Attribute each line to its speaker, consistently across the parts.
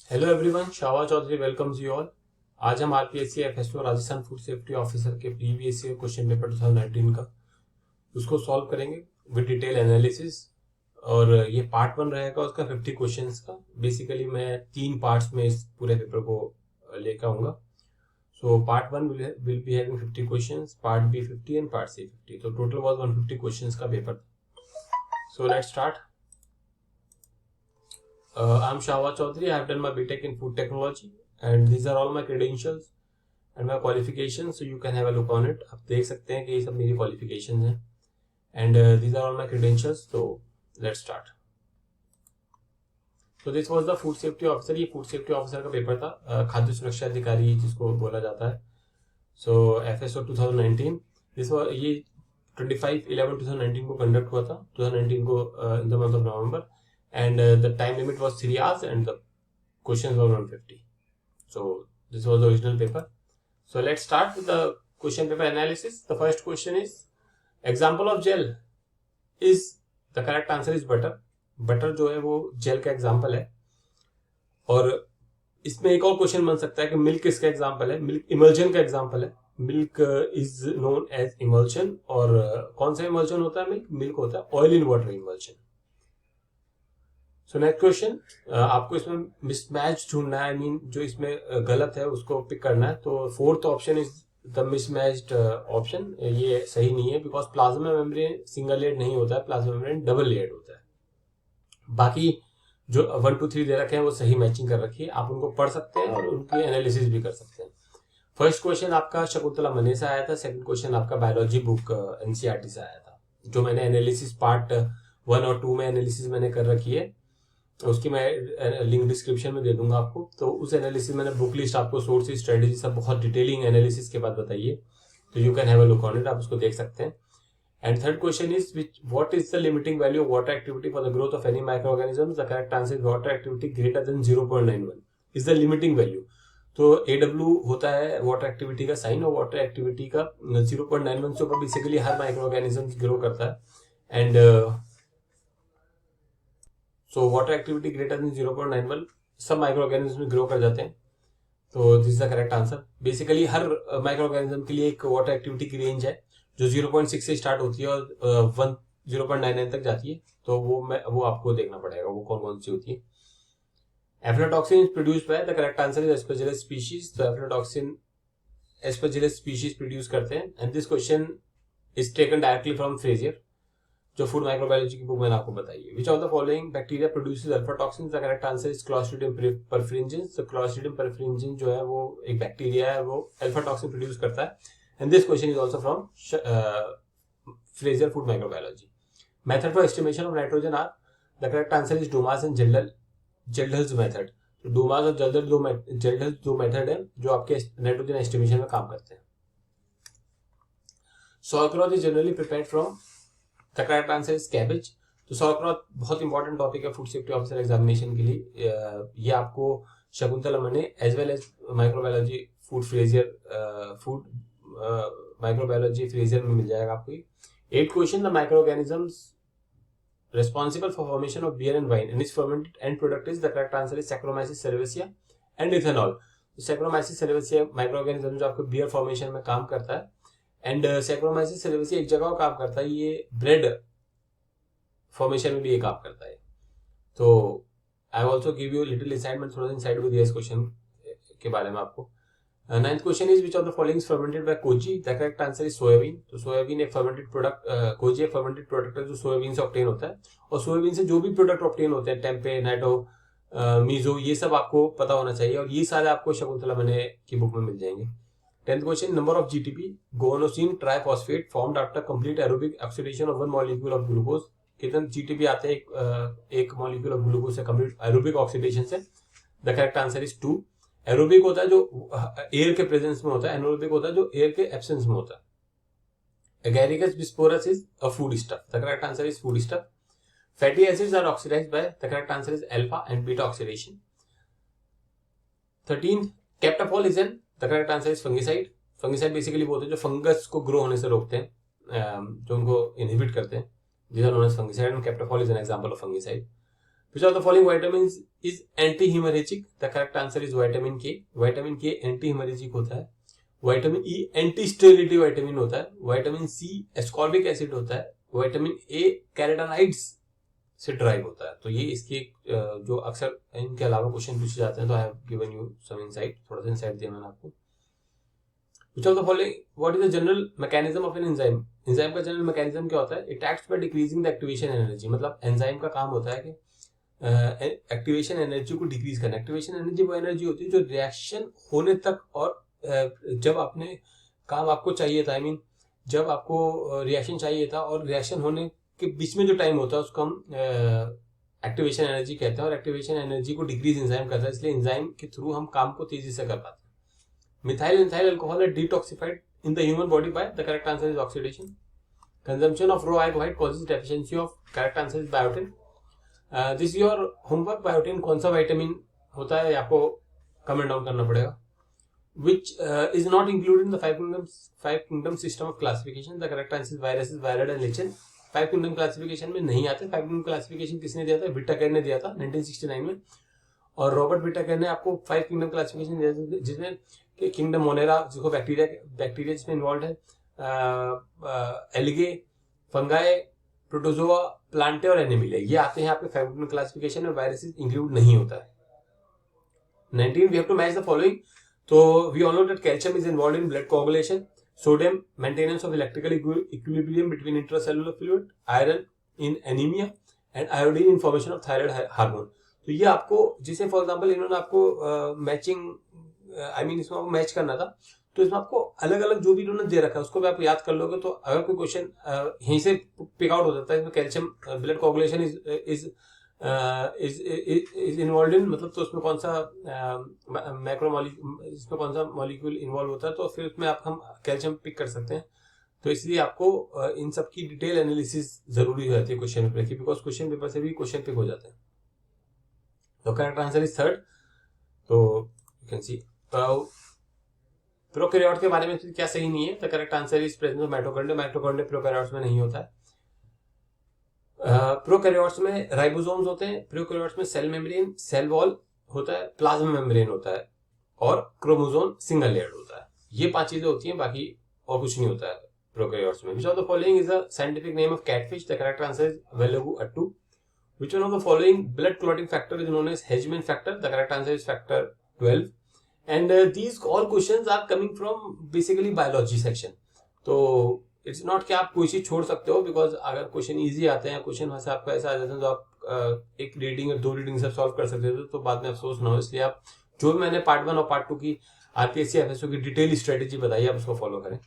Speaker 1: Hello everyone, Shahwa Chaudhary welcomes you all. आज हम RPSC FSO Rajasthan food safety officer के previous year question paper 2019 का उसको सॉल्व करेंगे विद डिटेल एनालिसिस। और ये पार्ट 1 रहेगा उसका 50 क्वेश्चंस का। बेसिकली मैं 3 पार्ट्स में इस पूरे पेपर को लेकर आऊंगा। So part 1 will be having 50 questions, part B 50 and part C 50। तो टोटल वाज 150 क्वेश्चंस का पेपर था। So let's start. I'm Shahwa Chaudhary. I have done my BTech in food technology, and these are all my credentials and my qualifications. So you can have a look on it. आप देख सकते हैं कि ये सब मेरी qualifications हैं, and these are all my credentials. So let's start. So this was the food safety officer. ये food safety officer का पेपर था, खाद्य सुरक्षा अधिकारी जिसको बोला जाता है. So FSO 2019. This was ये 25/11/2019 को conduct हुआ था. 2019 को in the month of November. And the time limit was 3 hours and the questions were 150. So this was the original paper. So let's start with the question paper analysis. The first question is, example of gel is, the correct answer is butter. Butter जो है वो gel का example है। और इसमें एक और question बन सकता है कि मिल्क किसका एग्जाम्पल है। मिल्क इमल्जन का एग्जाम्पल है। Milk is known as emulsion. और कौन सा इमल्शन होता है? मिल्क होता है oil in water emulsion. So next question, आपको इसमें मिसमैच ढूंढना है। आई मीन जो इसमें गलत है उसको पिक करना है। तो fourth option is the mismatched option. ये सही नहीं है because plasma membrane single layered नहीं होता है, प्लाज्मा मेम्ब्रेन डबल लेयर्ड होता है। बाकी जो 1 2 3 दे रखे हैं वो सही मैचिंग कर रखी है, आप उनको पढ़ सकते हैं और उनकी एनालिसिस भी कर सकते हैं। फर्स्ट क्वेश्चन आपका शकुंतला मने से आया था। सेकंड क्वेश्चन आपका बायोलॉजी बुक एनसीईआरटी से आया था। जो मैंने एनालिसिस पार्ट 1 और 2 में एनालिसिस मैंने कर रखी है, उसकी मैं लिंक डिस्क्रिप्शन में दे दूंगा आपको। तो उस एनालिसिस मैंने बुक लिस्ट आपको, सोर्सेज, स्ट्रेटेजी सब बहुत डिटेलिंग एनालिसिस के बाद बताइए। तो you can have a look on it, आप उसको देख सकते हैं। And third question is what is the limiting value of water activity for the growth of any micro organism. The correct answer is water activity greater than 0.91 is the limiting value. तो AW होता है water activity का sign, और water activity का 0.91 से ऊपर basically हर micro organism grow करता है। And so water activity greater than 0.91 सब माइक्रो ऑर्गेनिज्म में ग्रो कर जाते हैं। तो this is the correct answer. Basically her micro organism के लिए एक वाटर एक्टिविटी की रेंज है जो 0.6 से स्टार्ट होती है और 0.99 तक जाती है। तो वो आपको देखना पड़ेगा वो कौन कौन सी होती है। Aflatoxin is produced by, the correct answer is Aspergillus species. तो एफ्लाटॉक्सिन एस्परजिलस स्पीशीज प्रोड्यूस करते हैं। And this question is taken directly from Frazier, जो फूड माइक्रोबायोलॉजी की बुक मैंने आपको बताई है। Which of the following bacteria produces alpha toxin. The correct answer is Clostridium perfringens. तो क्लॉस्ट्रिडियम परफ्रिंजिंस जो है वो एक बैक्टीरिया है, वो अल्फा टॉक्सिन प्रोड्यूस करता है। And this question is also from Frazier food microbiology. Method for estimation of nitrogen are. The correct answer is Dumas and Kjeldahl's method. तो डूमास और जेल्डल्स दो मेथड है जो आपके नाइट्रोजन एस्टिमेशन में काम करते हैं। sauerkraut is generally prepared from, the correct answer is cabbage। तो sauerkraut बहुत इंपॉर्टेंट टॉपिक है फूड सेफ्टी ऑफिसर एग्जामिनेशन के लिए। ये आपको Shakuntala Manay as well as microbiology food microbiology Frazier में मिल जाएगा आपको। 8th question, the microorganisms responsible for formation of beer and wine and its fermented end product is, the correct answer is Saccharomyces cerevisiae and ethanol। Saccharomyces cerevisiae micro organism जो आपको beer formation में काम करता है। And Saccharomyces cerevisiae एक जगह काम करता है, ये ब्रेड फॉर्मेशन में भी ये काम करता है। तो I also give you little insight, मैं थोड़ा इंसाइट भी दिया इस क्वेश्चन के बारे में आपको। 9th question is which of the following fermented by koji. The correct answer is soybean. तो सोयाबीन एक फर्मेंटेड प्रोडक्ट, कोजी एक फर्मेंटेड प्रोडक्ट है जो सोयाबीन से ऑब्टेन होता है। और सोयाबीन से जो भी प्रोडक्ट ऑब्टेन होते हैं, टेम्पे, नाइटो, मीजो, ये सब आपको पता होना चाहिए। और ये सारे आपको शकुंतला मने की बुक में मिल जाएंगे। 10th question, number of GTP गोनोसिन triphosphate formed after complete aerobic oxidation of 1 molecule of glucose. कितने GTP आते हैं एक मॉलिक्यूल ऑफ ग्लूकोज से कंप्लीट एरोबिक ऑक्सीडेशन से? The correct answer is 2। Aerobic होता है जो एयर के प्रेजेंस में होता है, एनोरोबिक होता है जो एयर के एब्सेंस में होता है। Agaricus bisporus is a food stuff. The correct answer is food stuff. Fatty acids are oxidised by, the correct answer is alpha and beta oxidation. 13th, captafol is an, the correct answer is fungicide. Fungicide basically वो होते हैं जो fungus को grow होने से रोकते हैं, जो उनको इनहिबिट करते हैं। These are known as fungicide and captafol is an example of fungicide। Which of the following vitamins is anti-hemorrhagic? The correct answer is vitamin K. Vitamin K anti-hemorrhagic होता है. Vitamin E anti sterility vitamin होता है. Vitamin C ascorbic acid होता है. Vitamin A carotenoids से drive होता है. तो ये इसके जो अक्सर इनके अलावा क्वेश्चन पूछे जाते हैं. तो I have given you some insight, थोड़ा सा इनसाइट दिया मैंने आपको. Which of the following, what is the general mechanism of an enzyme? Enzyme का जनरल मैकेनिज्म क्या होता है? It acts by decreasing the activation energy. मतलब एंजाइम का काम होता है कि एक्टिवेशन एनर्जी को डिक्रीज करना. एक्टिवेशन एनर्जी वो एनर्जी होती है जो रिएक्शन होने तक और जब आपने काम आपको चाहिए था, आई मीन जब आपको रिएक्शन चाहिए था और रिएक्शन होने के बीच में जो टाइम होता है उसको हम एक्टिवेशन एनर्जी कहते हैं. और एक्टिवेशन एनर्जी को डिक्रीज एंजाइम करता है, इसलिए एंजाइम के थ्रू हम काम को तेजी से कर पाते हैं. मिथाइल इथाइल अल्कोहल है detoxified in the human body by, the correct answer is oxidation. Consumption of raw egg white causes deficiency of, correct answer is biotin. This is your homework. biotin कौन सा vitamin होता है आपको comment down करना पड़ेगा. Which is not included in the five kingdom system of classification. The correct answer is viruses, virid and lichen. Five kingdom classification में नहीं आते. फाइव किंगडम क्लासिफिकेशन किसने दिया था? विटाकर ने दिया था 1969 में. और रॉबर्ट विटाकर ने आपको फाइव किंगडम क्लासिफिकेशन दिया था, जिसमें कि किंगडम मोनेरा जिसको बैक्टीरिया जिसमें इन्वॉल्व है, एल्गे, फंगाई, प्रोटोजोआ, प्लांटे और एनिमिलिया, ये आते हैं आपके फाइव किंगडम क्लासिफिकेशन में. वायरसेस इंक्लूड नहीं होता है. 19 we have to match the following. तो we all know that calcium is involve in blood coagulation, sodium maintenance of electrical equilibrium between intracellular fluid, iron in anaemia and iodine in formation of thyroid hormone. तो ये आपको, जिसे for example इन्होंने आपको matching I mean इसमें आपको match करना था, तो इसमें आपको अलग अलग जो भी इन्होंने दे रखा है उसको भी आप याद कर लोगे. तो अगर कोई क्वेश्चन यहीं से पिक आउट हो जाता है, इसमें calcium blood coagulation is involve इन, मतलब तो उसमें कौन सा मैक्रोमोलिक्यूल, इसमें कौन सा मॉलिक्यूल इन्वॉल्व होता है, तो फिर उसमें आप हम कैल्शियम पिक कर सकते हैं. तो इसलिए आपको इन सब की डिटेल एनालिसिस जरूरी हो जाती है क्वेश्चन पेपर की, बिकॉज क्वेश्चन पेपर से भी क्वेश्चन पिक हो जाते हैं. तो करेक्ट आंसर इज थर्ड. तो यू कैन सी प्रोकैरियोट के बारे में क्या सही नहीं है. The correct answer is presence of mitochondria. Mitochondria prokaryotes में नहीं होता है. प्रोकैरियोट्स में राइबोसोम्स होते हैं. प्रोकैरियोट्स में सेल मेम्ब्रेन, सेल वॉल होता है, प्लाज्मा मेम्ब्रेन होता है और क्रोमोसोम सिंगल लेयर्ड होता है. ये 5 चीजें होती हैं, बाकी और कुछ नहीं होता है प्रोकैरियोट्स में. Which of the following is the scientific name of catfish? The correct answer is वेलुगु अट्टू. Which one of the following blood clotting factor is known as Hedgeman factor? The correct answer is factor 12. And these all questions are coming from basically biology section. तो it's not कि आप कोई चीज छोड़ सकते हो, because अगर question easy आते हैं, क्वेश्चन वैसे आपका ऐसा आ जाता है तो आप एक रीडिंग और 2 रीडिंग से सॉल्व कर सकते हो, तो बाद में अफसोस ना हो. इसलिए आप जो भी मैंने पार्ट 1 और पार्ट 2 की आरपीएससी एफएसओ की डिटेल स्ट्रेटेजी बताई, आप उसको फॉलो करें.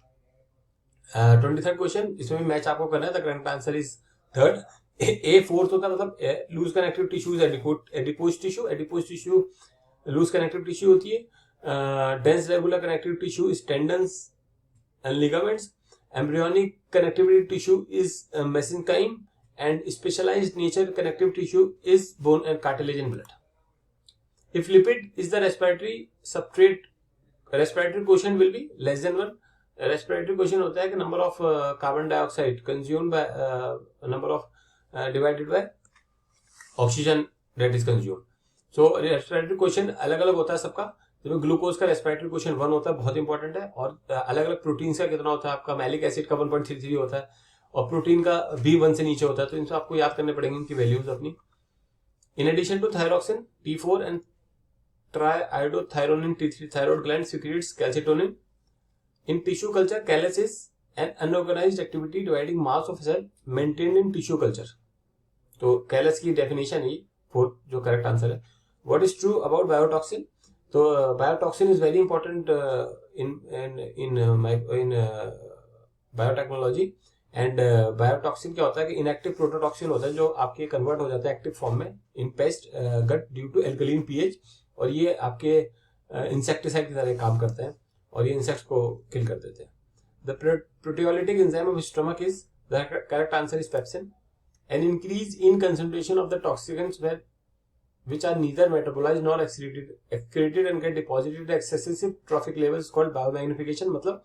Speaker 1: 23rd क्वेश्चन, इसमें भी मैच आपको करना है. The correct answer is third. A fourth होता है, मतलब loose connective tissue is adipose tissue. Adipose tissue loose connective tissue होती है. Dense regular connective tissue is tendons and ligaments. Embryonic connectivity tissue is mesenchyme and specialised nature connective tissue is bone and cartilage and blood. If lipid is the respiratory substrate, respiratory question will be less than 1. Respiratory question होता है कि number of carbon dioxide consumed by number of divided by oxygen that is consumed. So respiratory question अलग अलग होता है सबका. जिसमें glucose का रेस्पिरेटरी क्वेश्चन 1 होता है, बहुत इंपॉर्टेंट है. और अलग अलग प्रोटीन का कितना होता है आपका. मैलिक एसिड का 1.33 होता है और प्रोटीन का भी 1 से नीचे होता है. तो इनसे आपको याद करने पड़ेंगे इनकी वैल्यूज अपनी. In addition to thyroxine, T4 and triiodothyronine T3 thyroid gland secretes calcitonin. In tissue culture, callus is an unorganized activity dividing mass of cell maintained in tissue culture. तो कैलस की डेफिनेशन है, fourth जो correct answer है. What is true about biotoxin? तो biotoxin is very important in biotechnology. And biotoxin क्या होता है कि इनएक्टिव प्रोटोटॉक्सिन होता है जो आपके कन्वर्ट हो जाता है एक्टिव फॉर्म में in pest gut due to alkaline pH. और ये आपके इंसेक्टिसाइड की तरह काम करते हैं और ये इंसेक्ट्स को किल कर देते हैं. The proteolytic enzyme of stomach is, the correct answer is pepsin. An increase in concentration of the toxicants which are neither metabolized nor excreted and get deposited at excessive trophic levels called biomagnification. मतलब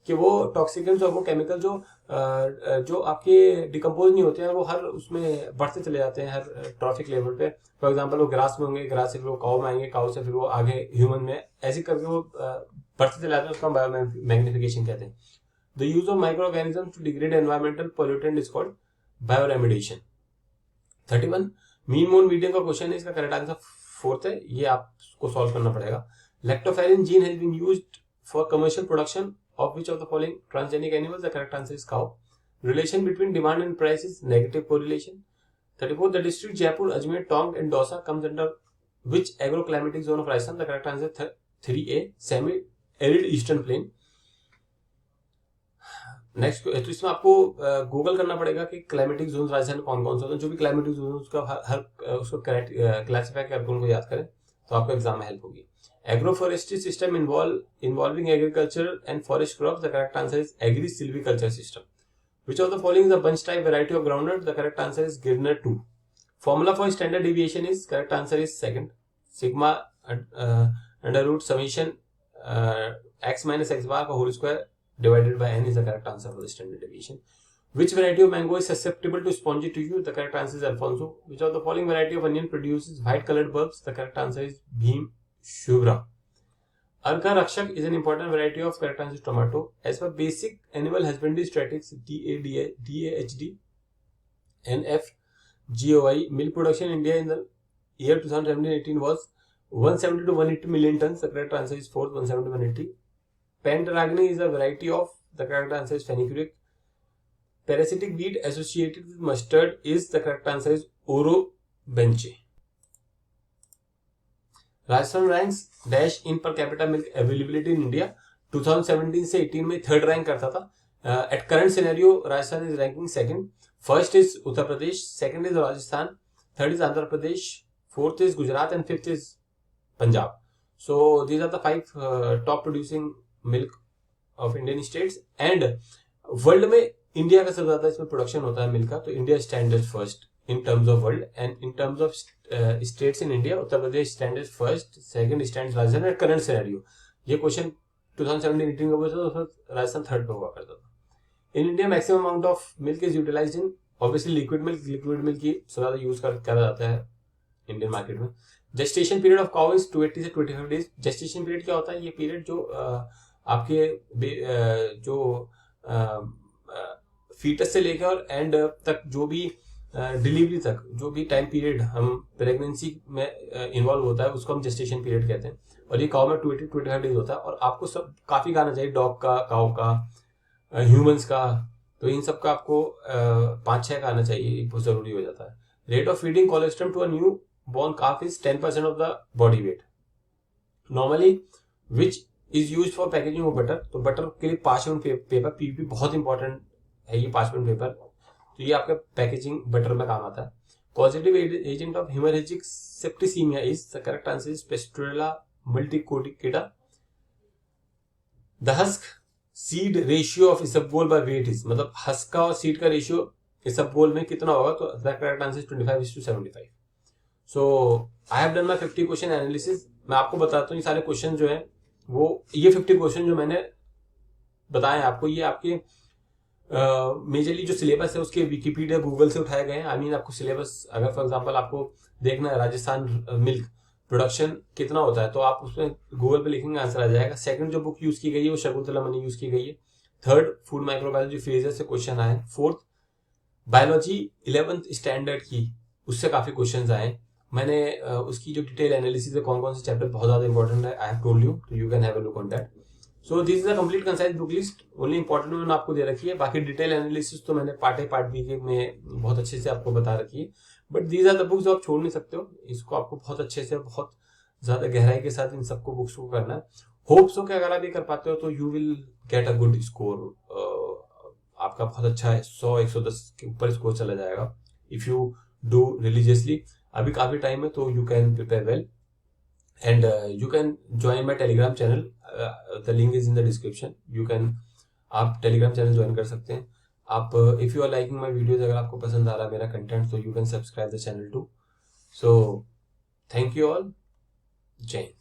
Speaker 1: कि वो toxicants और वो chemical जो आपके decompose नहीं होते हैं, वो हर उसमें बढ़ते चले जाते हैं हर ट्रॉफिक लेवल पे। फॉर एग्जांपल वो ग्रास में होंगे, ग्रास से फिर वो काउ में आएंगे, काउ से फिर वो आगे ह्यूमन में, ऐसे करके वो बढ़ते चले जाते हैं। उसको हम बायोमैग्निफिकेशन कहते हैं। The use of microorganism to degrade environmental pollutant is called bioremediation. 31 मीन मोन मीडियम का क्वेश्चन है, इसका करेक्ट आंसर 4th है, ये आपको सॉल्व करना पड़ेगा। Lactoferrin gene has been used for commercial production of which of the following transgenic animals? The correct answer is cow. Relation between demand and price is negative correlation. 34. The district Jaipur, Ajmer, Tong and Dausa comes under which agroclimatic zone of Rajasthan? The correct answer 3A, semi-arid eastern plain. Next तो इसमें आपको Google करना पड़ेगा कि climatic zone Rajasthan कौन कौन से होते हैं। जो भी क्लाइमेटिक जोन उसका हर उसको क्लासिफाई करके उनको याद करें तो आपको एग्जाम में हेल्प होगी। Agroforestry system involving agriculture and forest crops, the correct answer is agri silviculture system. Which of the following is a bunch type variety of groundnut? The correct answer is Girner 2. Formula for standard deviation is, correct answer is second. Sigma under root summation x minus x bar का whole square divided by n is the correct answer for the standard deviation. Which variety of mango is susceptible to spongy tissue? The correct answer is Alfonso. Which of the following variety of onion produces white colored bulbs? The correct answer is Bhim Shubhra. Arka Rakshak is an important variety of, correct answer is tomato. As per basic animal husbandry statistics DAHD and FGOI, milk production in India in the year 2017-18 was 170 to 180 million tons. The correct answer is 4th, 170 to 180. Pentaragini is a variety of, the correct answer is fenugreek. Parasitic weed associated with mustard is, the correct answer is Orobenche. Rajasthan ranks dash in per capita milk availability in India. 2017 से 18 में third rank करता था. At current scenario, Rajasthan is ranking second. First is Uttar Pradesh, second is Rajasthan, third is Andhra Pradesh, fourth is Gujarat and fifth is Punjab. So these are the 5 top producing milk of Indian states. And world में India का सबसे ज्यादा इसमें production होता है milk का, तो India stand first in terms of world, and in terms of states in India, Uttar Pradesh stands first, second stands Rajasthan at current scenario. ये क्वेश्चन 2017-18 का पूछा तो राजस्थान थर्ड पे हुआ करता था. In India, maximum amount of milk is utilized in, obviously liquid milk की सबसे ज्यादा यूज करा जाता है इंडियन मार्केट में. Gestation period of cow is 280 से 25 days. Gestation period क्या होता है? ये पीरियड जो आपके जो फीटस से लेकर और एंड तक जो भी डिलीवरी तक जो भी टाइम पीरियड हम प्रेगनेंसी में इन्वॉल्व होता है उसको हम जेस्टेशन पीरियड कहते हैं. और ये काउ में 25 डेज होता है. और आपको सब काफी खाना चाहिए, डॉग का, काउ का, ह्यूमंस का, तो इन सब का आपको 5-6 खाना चाहिए, बहुत जरूरी हो जाता है. Rate of feeding colostrum to a newborn calf is 10% of the body weight. Normally which is use for packaging of butter, तो बटर के लिए पार्चमेंट पेपर, पीपी बहुत इंपॉर्टेंट है ये पार्चमेंट पेपर, तो ये आपका पैकेजिंग बटर में काम आता है. Positive agent of haemorrhagic septicaemia is, the correct answer is पेस्टुरेला मल्टीकोटिकेटा. The husk seed ratio of isabgol by weight is, मतलब हस्क का और सीड का रेशियो इसबगोल में कितना होगा, तो the correct answer is 25:75. So I have done my 50 question analysis. मैं आपको बताता हूँ ये सारे क्वेश्चन जो है वो, ये 50 क्वेश्चन जो मैंने बताए आपको, ये आपके मेजरली जो सिलेबस है उसके विकिपीडिया, गूगल से उठाए गए हैं. आई मीन आपको सिलेबस, अगर फॉर एग्जांपल आपको देखना है राजस्थान मिल्क प्रोडक्शन कितना होता है, तो आप उसमें गूगल पे लिखेंगे, आंसर आ जाएगा. सेकंड जो बुक यूज की गई है वो शकुंतला मनी यूज की गई है. थर्ड फूड माइक्रोबायोलॉजी फ्रेजर से क्वेश्चन आए. फोर्थ बायोलॉजी 11th स्टैंडर्ड की, उससे काफी क्वेश्चन आए. मैंने उसकी जो डिटेल एनालिसिस है कौन कौन से चैप्टर बहुत ज्यादा इंपॉर्टेंट है, आई हैव टोल्ड यू, तो you can have a look on that. So this is a complete concise book list. Only important मैंने आपको दे रखी है, बाकी डिटेल एनालिसिस तो मैंने पार्ट ए पार्ट बी के में बहुत अच्छे से आपको बता रखी है. But these are the books जो आप छोड़ नहीं सकते हो, इसको आपको बहुत अच्छे से, बहुत ज्यादा गहराई के साथ इन सबको बुक्स को करना है. होप सो कि अगर आप ये कर पाते हो तो you will get a good score. आपका बहुत अच्छा है, 100-110 के ऊपर स्कोर चला जाएगा इफ यू डू रिलीजियसली. अभी काफी टाइम है, तो you can prepare well and you can join my telegram channel. The link is in the description. You can, आप telegram channel ज्वाइन कर सकते हैं. आप if you are liking my videos, अगर आपको पसंद आ रहा है मेरा कंटेंट, तो you can subscribe the channel too. So thank you all. जय हिंद.